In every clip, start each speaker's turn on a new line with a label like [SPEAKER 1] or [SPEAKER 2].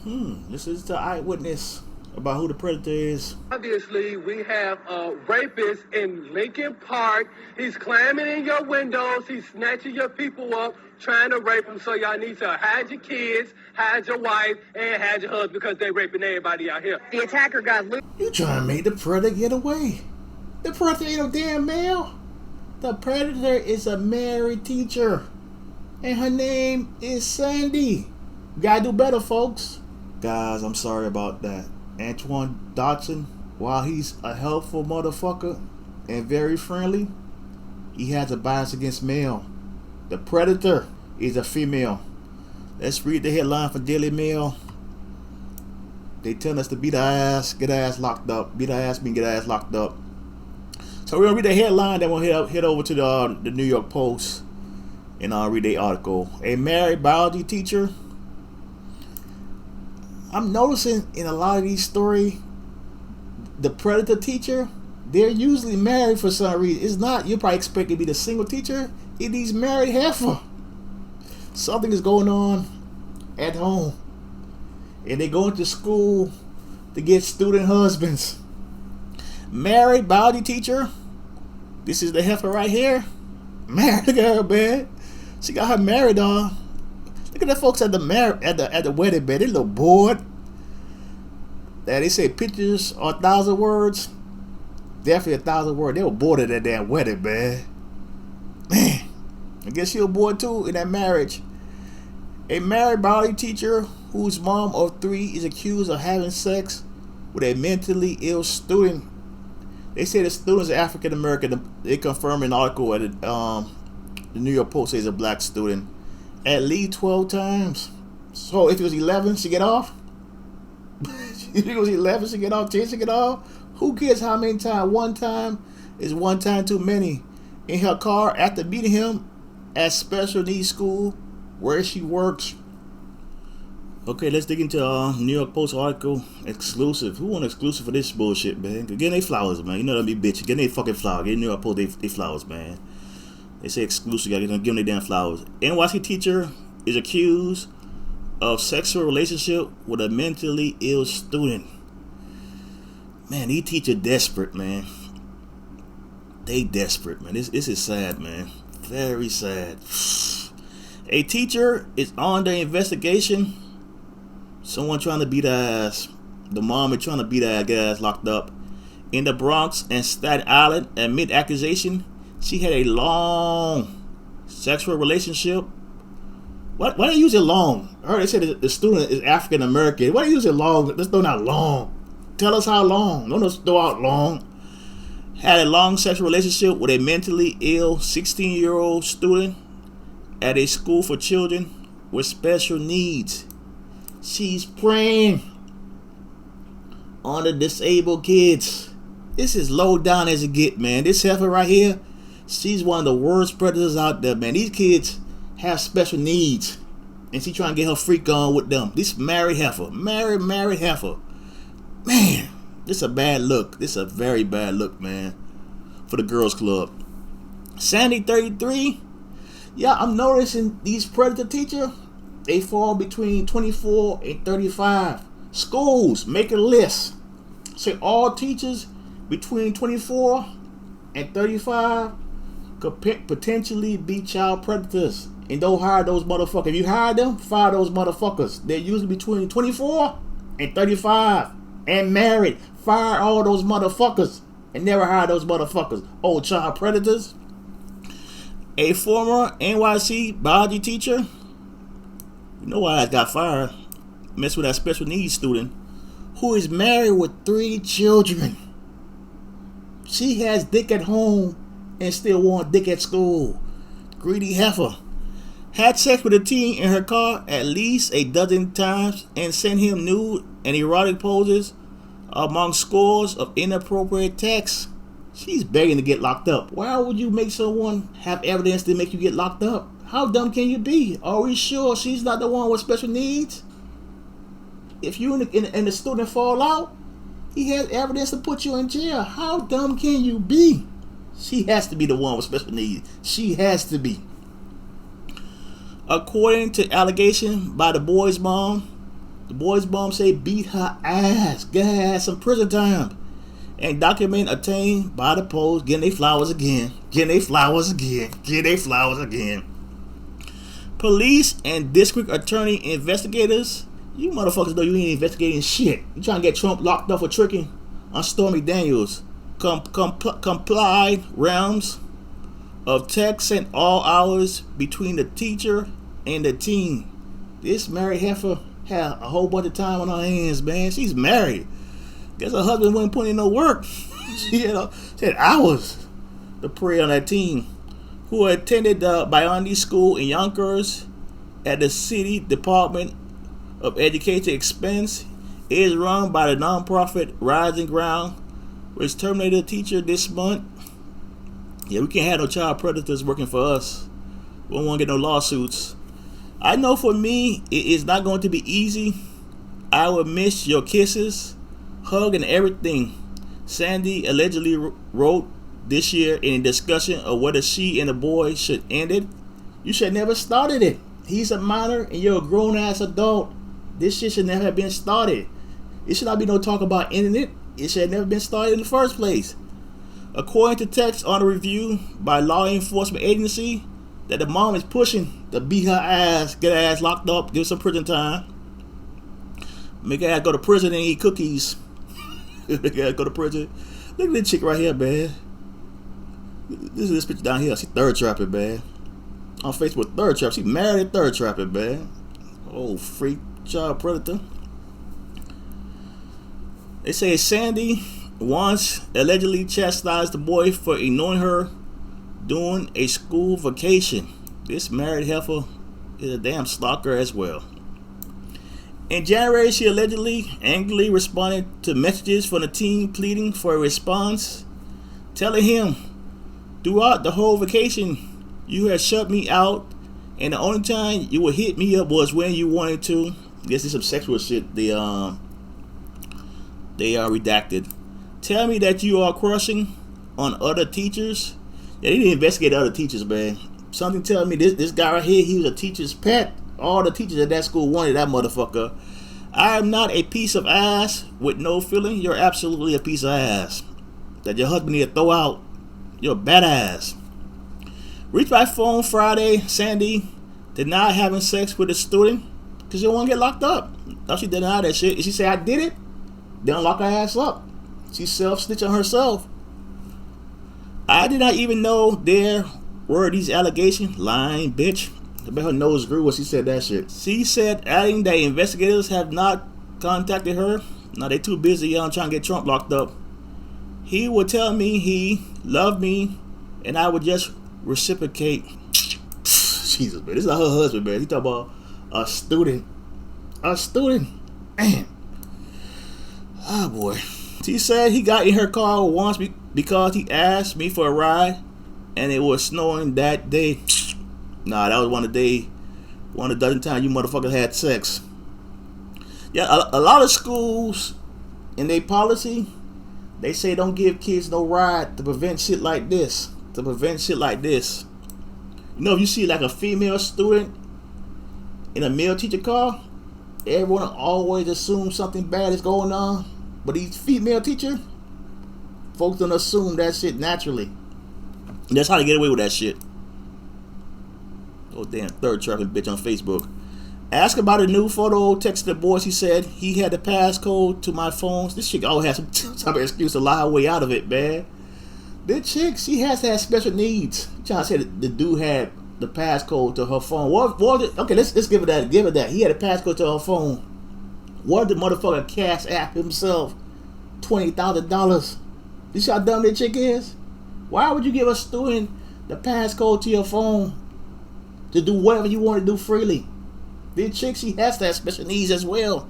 [SPEAKER 1] This is the eyewitness about who the predator is.
[SPEAKER 2] Obviously, we have a rapist in Lincoln Park. He's climbing in your windows. He's snatching your people up, trying to rape them. So y'all need to hide your kids, hide your wife, and hide your husband because they raping everybody out here. The attacker got loose.
[SPEAKER 1] You trying to make the predator get away. The predator ain't no damn male. The predator is a married teacher. And her name is Sandy. You gotta do better, folks. Guys, I'm sorry about that. Antoine Dotson, while he's a helpful motherfucker and very friendly, he has a bias against male. The predator is a female. Let's read the headline for Daily Mail. They tell us to beat our ass, get our ass locked up. Beat our ass mean get our ass locked up. So we're gonna read the headline, then we'll head over to the New York Post and I'll read the article. A married biology teacher. I'm noticing in a lot of these stories, the predator teacher, they're usually married for some reason. It's not, you probably expect to be the single teacher. He's married heifer. Something is going on at home. And they go into school to get student husbands. Married biology teacher. This is the heifer right here. Married, look at her, man. She got her married on. Look at the folks at the wedding bed. They look bored. That they say pictures are 1,000 words. Definitely 1,000 words. They were bored at that damn wedding, man. Man, I guess she was bored too in that marriage. A married biology teacher whose mom of 3 is accused of having sex with a mentally ill student. They say the student's African American. They confirmed an article at the New York Post says a black student. At least 12 times. So if it was 11, she get off? If it was 11, she get off? 10, she get off? Who cares how many times? One time is one time too many. In her car after meeting him at special needs school where she works. Okay, let's dig into New York Post article. Exclusive. Who want exclusive for this bullshit, man? Getting they flowers, man. You know that be bitch. Getting they fucking flowers. Getting New York Post they flowers, man. They say exclusive. Gotta give them their damn flowers. NYC teacher is accused of sexual relationship with a mentally ill student. Man, these teachers desperate, man. They desperate, man. This is sad, man. Very sad. A teacher is under investigation. Someone trying to beat her ass. The mom is trying to beat her ass, get her ass locked up. In the Bronx and Staten Island, amid accusation, she had a long sexual relationship. Why do you use it long? I heard they said the student is African American. Why do you use it long? Let's throw out long. Tell us how long. Don't just throw out long. Had a long sexual relationship with a mentally ill 16-year-old student at a school for children with special needs. She's preying on the disabled kids. This is low down as it get, man. This heifer right here, she's one of the worst predators out there, man. These kids have special needs, and she trying to get her freak on with them. This married heifer, married heifer. Man, this a bad look. This a very bad look, man, for the girls' club. Sandy, 33. Yeah, I'm noticing these predator teachers, they fall between 24 and 35. Schools, make a list. Say all teachers between 24 and 35 could potentially be child predators. And don't hire those motherfuckers. If you hire them, fire those motherfuckers. They're usually between 24 and 35 and married. Fire all those motherfuckers and never hire those motherfuckers. Oh, child predators. A former NYC biology teacher, you know why I got fired, messed with that special needs student who is married with 3 children. She has dick at home and still want dick at school. Greedy heifer. Had sex with a teen in her car at least a dozen times and sent him nude and erotic poses among scores of inappropriate texts. She's begging to get locked up. Why would you make someone have evidence to make you get locked up? How dumb can you be? Are we sure she's not the one with special needs? If you and the student fall out, he has evidence to put you in jail. How dumb can you be? She has to be the one with special needs. She has to be. According to allegation by the boy's mom, The boy's mom say beat her ass, get her ass some prison time. And document attained by the polls getting their flowers again. Police and district attorney investigators, you motherfuckers know you ain't investigating shit. You trying to get Trump locked up for tricking on Stormy Daniels. Complied realms of text sent all hours between the teacher and the teen. This married heifer had a whole bunch of time on her hands, man. She's married. Guess her husband wasn't putting in no work. She had hours to prey on that teen, who attended the Biondi School in Yonkers at the City Department of Education expense. It is run by the nonprofit Rising Ground, which terminated a teacher this month. Yeah, we can't have no child predators working for us. We don't want to get no lawsuits. I know for me, it is not going to be easy. I will miss your kisses, hug, and everything. Sandy allegedly wrote this year in a discussion of whether she and the boy should end it. You should never started it. He's a minor and you're a grown-ass adult. This shit should never have been started. It should not be no talk about ending it. It should have never been started in the first place. According to text on a review by law enforcement agency, that the mom is pushing to beat her ass, get her ass locked up, give some prison time, make her ass go to prison and eat cookies. Make her ass go to prison. Look at this chick right here, man. This is this bitch down here. She third trapping, man. On Facebook, third trap. She married and third trapping, man. Oh, freak child predator. They say Sandy once allegedly chastised the boy for ignoring her during a school vacation. This married heifer is a damn stalker as well. In January, she allegedly angrily responded to messages from the teen pleading for a response, telling him, throughout the whole vacation, you had shut me out, and the only time you would hit me up was when you wanted to. I guess it's some sexual shit they are redacted. Tell me that you are crushing on other teachers. Yeah, they didn't investigate other teachers, man. Something telling me this guy right here, he was a teacher's pet. All the teachers at that school wanted that motherfucker. I am not a piece of ass with no feeling. You're absolutely a piece of ass that your husband need to throw out. You're a badass. Reached by phone Friday, Sandy denied having sex with a student because she don't want to get locked up. Now she denied that shit. And she said, I did it. They don't lock her ass up. She self-snitching herself. I did not even know there were these allegations. Lying bitch. I bet her nose grew when she said that shit. She said, adding that investigators have not contacted her. Now they too busy trying to get Trump locked up. He would tell me he loved me and I would just reciprocate. Jesus, man. This is not her husband, man. He talking about a student. A student. Man. Oh, boy. She said he got in her car once because he asked me for a ride and it was snowing that day. Nah, that was one of the dozen times you motherfuckers had sex. Yeah, a lot of schools in their policy, they say don't give kids no ride to prevent shit like this. You know, if you see like a female student in a male teacher car, everyone always assumes something bad is going on. But these female teachers, folks don't assume that shit naturally. And that's how they get away with that shit. Oh damn, third trapping bitch on Facebook. Ask about a new photo, text the boy. She said he had the passcode to my phones. This chick always has some type of excuse to lie her way out of it, man. This chick, she has to have special needs. I'm trying to say the dude had the passcode to her phone. Okay, let's give it that. Give it that. He had a passcode to her phone. What did the motherfucker cash app himself $20,000? You see how dumb that chick is? Why would you give a student the passcode to your phone to do whatever you want to do freely? This chick, she has to have special needs as well.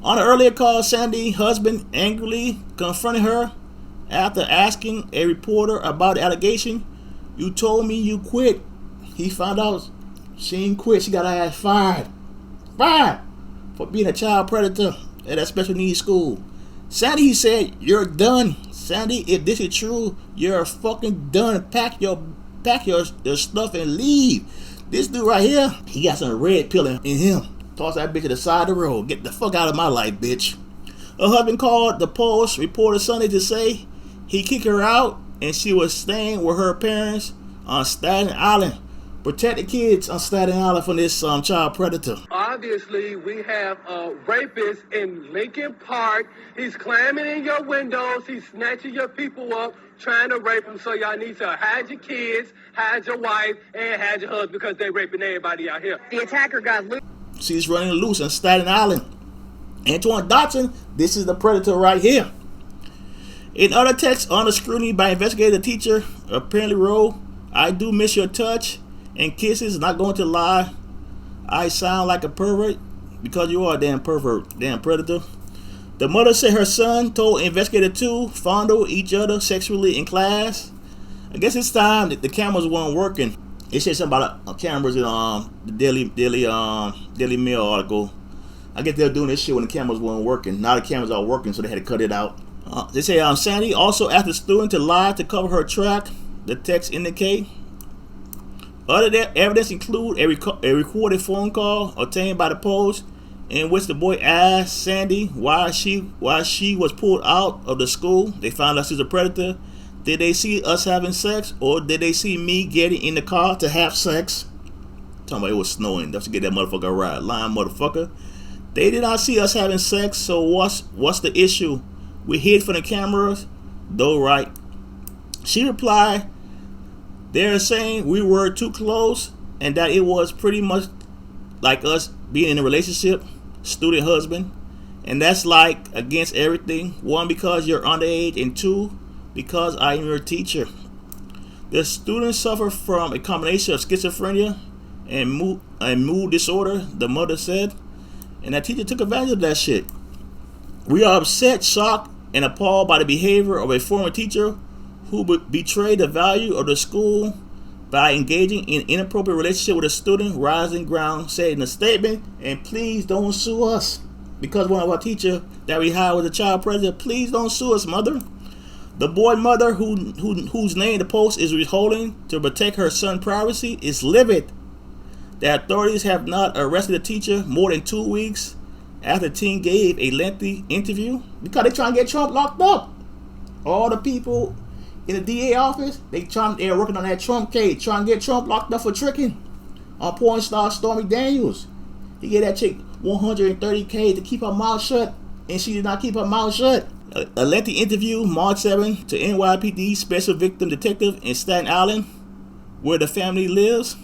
[SPEAKER 1] On an earlier call, Sandy's husband angrily confronted her after asking a reporter about the allegation. You told me you quit. He found out she ain't quit. She got her ass fired. Fired for being a child predator at that special needs school. Sandy, he said, you're done. Sandy, if this is true, you're fucking done. Pack your stuff and leave. This dude right here, he got some red pill in him. Toss that bitch to the side of the road. Get the fuck out of my life, bitch. Her husband called the Post reporter Sunday to say he kicked her out and she was staying with her parents on Staten Island. Protect the kids on Staten Island from this child predator.
[SPEAKER 2] Obviously, we have a rapist in Lincoln Park. He's climbing in your windows. He's snatching your people up, trying to rape them. So y'all need to hide your kids, hide your wife, and hide your husband because they raping everybody out here. The attacker got loose.
[SPEAKER 1] She's running loose on Staten Island. Antoine Dotson, this is the predator right here. In other texts under scrutiny by investigator, teacher apparently wrote, "I do miss your touch and kisses, not going to lie. I sound like a pervert because you are a damn pervert, damn predator." The mother said her son told investigator to fondle each other sexually in class. I guess it's time that the cameras weren't working. It said something about cameras in the Daily Mail article. I guess they're doing this shit when the cameras weren't working. Now the cameras are working, so they had to cut it out. They say Sandy also asked the student to lie to cover her track. The text indicate. Other evidence include a recorded phone call obtained by the Post in which the boy asked Sandy why she was pulled out of the school. They found out she's a predator. Did they see us having sex, or did they see me getting in the car to have sex? Talking about it was snowing. That's to get that motherfucker a ride. Lying motherfucker. They did not see us having sex, so what's the issue? We hid from the cameras, though, right? She replied, they're saying we were too close and that it was pretty much like us being in a relationship, student husband. And that's like against everything. One, because you're underage, and two, because I am your teacher. The students suffer from a combination of schizophrenia and mood disorder, the mother said. And that teacher took advantage of that shit. We are upset, shocked, and appalled by the behavior of a former teacher who betrayed the value of the school by engaging in inappropriate relationship with a student, Rising Ground said in a statement. And please don't sue us, because one of our teachers that we hired was a child predator. Please don't sue us, mother. The boy mother, whose name the Post is withholding to protect her son's privacy, is livid. The authorities have not arrested the teacher more than 2 weeks after the teen gave a lengthy interview because they're trying to get Trump locked up. All the people in the DA office, they're working on that Trump case, trying to get Trump locked up for tricking on porn star Stormy Daniels. He gave that chick $130K to keep her mouth shut, and she did not keep her mouth shut. A lengthy interview March 7 to NYPD Special Victim Detective in Staten Island, where the family lives.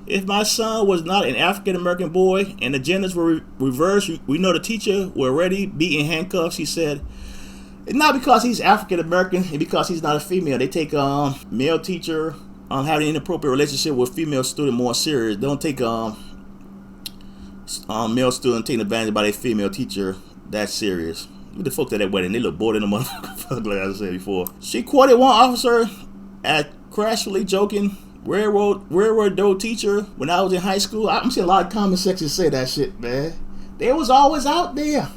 [SPEAKER 1] If my son was not an African-American boy and the genders were reversed, we know the teacher will already be in handcuffs, he said. It's not because he's African-American, it's because he's not a female. They take male teacher having an inappropriate relationship with female student more serious. They don't take male student taking advantage by their female teacher that serious. Look at the folks at that wedding. They look bored in the motherfucker, like I said before. She quoted one officer as crashly joking, railroad though teacher when I was in high school. I'm seeing a lot of comment sections say that shit, man. They was always out there.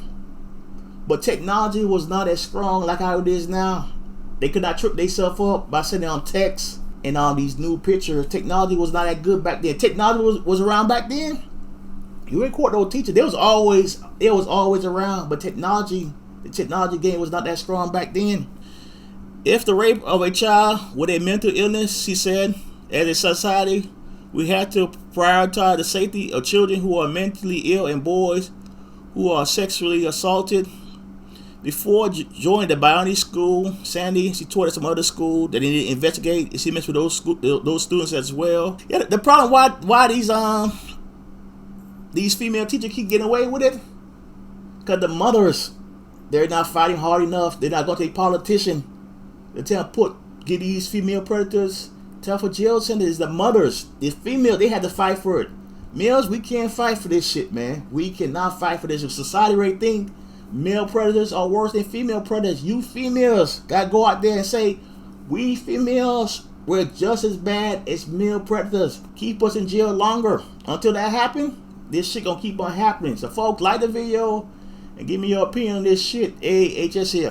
[SPEAKER 1] But technology was not as strong like how it is now. They could not trip themselves up by sending on text and all these new pictures. Technology was not that good back then. Technology was around back then. You ain't court no teacher. It was always around, but the technology game was not that strong back then. If the rape of a child with a mental illness, she said, as a society, we have to prioritize the safety of children who are mentally ill and boys who are sexually assaulted. Before joining the Bionic school, Sandy, she taught at some other school that they need to investigate. She messed with those students as well. Yeah, the problem why these female teachers keep getting away with it, because the mothers, they're not fighting hard enough. They're not going to a politician to give these female predators for jail sentences. The mothers, the female, they had to fight for it. Males, we can't fight for this shit, man. We cannot fight for this. If society right think male predators are worse than female predators, you females gotta go out there and say, we females, we're just as bad as male predators. Keep us in jail longer. Until that happens, this shit gonna keep on happening. So folks, like the video and give me your opinion on this shit. AHS here.